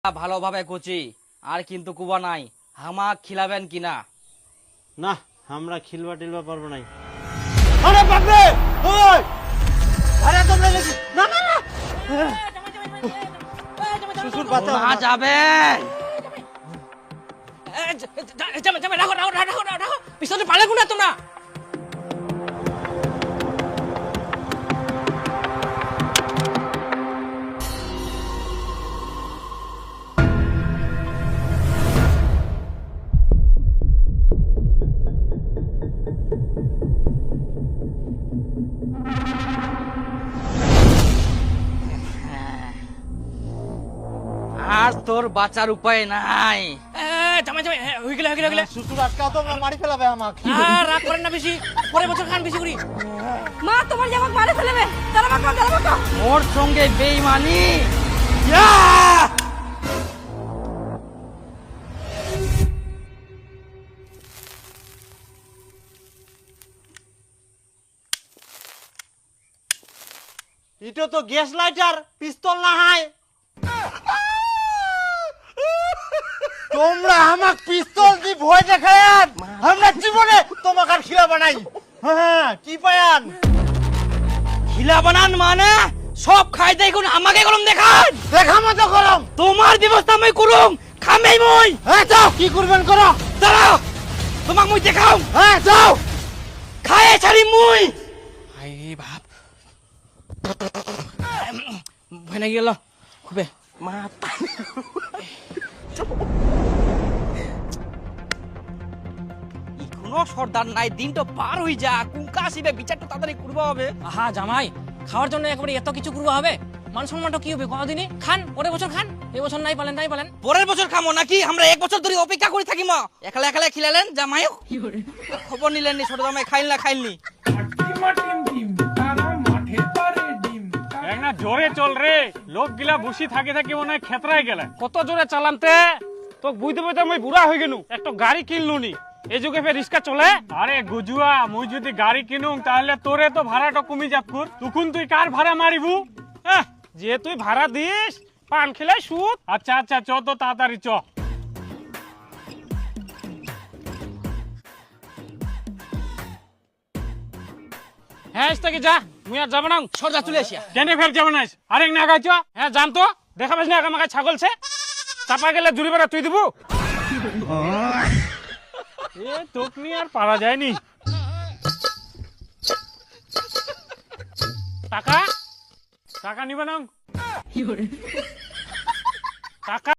ভালোভাবে কুচি আর কিন্তু কুবা নাই, হামাক খিলাবেন কিনা? না, আমরা খিলবা টিলবা পারবো নাই। আরে বাপরে, ওই আরে তোমরা দেখি না না না শ্বশুর বাচ্চা মা যাবে। পিছনে পালে কোনা তোমরা? আর তোর বাঁচার উপায় নাই। জামাই জামাই হয়ে গেলে হয়ে গেলে হয়ে গেলে। শ্বশুর আজকে তো মারি ফেলাবে আমাকে। রাগ করেন না বেশি, পরের বছর খান বেশি করি। মা তোমার জামাক মারে ফেলবে, দাঁড়া বাবা। ওর সঙ্গে বেইমানি। এটা তো গ্যাস লাইটার, পিস্তল না হয়। তোমরা আমাক পিস্তল দি ভয় দেখায়ান, আমরা জীবনে তোমাকে আর খিলা বানাই। হ্যাঁ কি পায়ান? খিলা বানান মানে সব খাই দেই কোন আমাকে গরম দেখান। দেখামো তো গরম। তোমার ব্যবস্থা আমি করুম, খামেই মই। হ্যাঁ যাও, কি করবেন করো। দাঁড়াও, তোমাক মই দেখাও। হ্যাঁ যাও। খায়ে ছাড়ি মুই। আই বাপ, ভয় লাগি গেল খুবে। মা কোনো সর্দার নাই, দিন তো পার হই যা, কুঙ্কা আসিবে, বিচারটা তাড়াতাড়ি করবা হবে। আহা জামাই, খাওয়ার জন্য একবারে এত কিছু করবো হবে? মান সম্মানটা কি হবে কোনদিনই? খান, পরের বছর খান। এই বছর নাই পালেন নাই পালেন। পরের বছর খামো নাকি? আমরা এক বছর ধরে অপেক্ষা করে থাকি। মা একলা একলা খিলালেন, জামাই খবর নিলেন নি, ছোট জামাই খাইল না খাইলনি। না জোরে চল রে, লোক গিলা বসি থাকে থাকে মনে হয় খেতরাই গেলে। কত জোরে চালামতে তো বুঝতে বুঝতে আমি বুড়া হয়ে গেলু, একটা গাড়ি কিনলু নি। এই যুগে ফের রিক্সা চলে? আরে গুজুয়া, মুই যদি গাড়ি কিনুম তাহলে তোরে তো ভাড়াটা কমি যাবকুর। তখন তুই কার ভাড়া মারিবু? যে তুই ভাড়া দিস, পান খেলাই সুদ। আচ্ছা আচ্ছা, চ তো তাড়াতাড়ি চ। হ্যাঁ যা, মুই আর যাবো না। সর্দার চলে আসিয়া। কেনে ফের যাবো না? আরেক না গাইছ? হ্যাঁ জান তো, দেখা পাস না আমাকে ছাগলছে চাপা গেলে জুড়ি বেড়া তুই দিবু। এ তোক নিয়ে আর পারা যায়নি। টাকা টাকা নিবে না? টাকা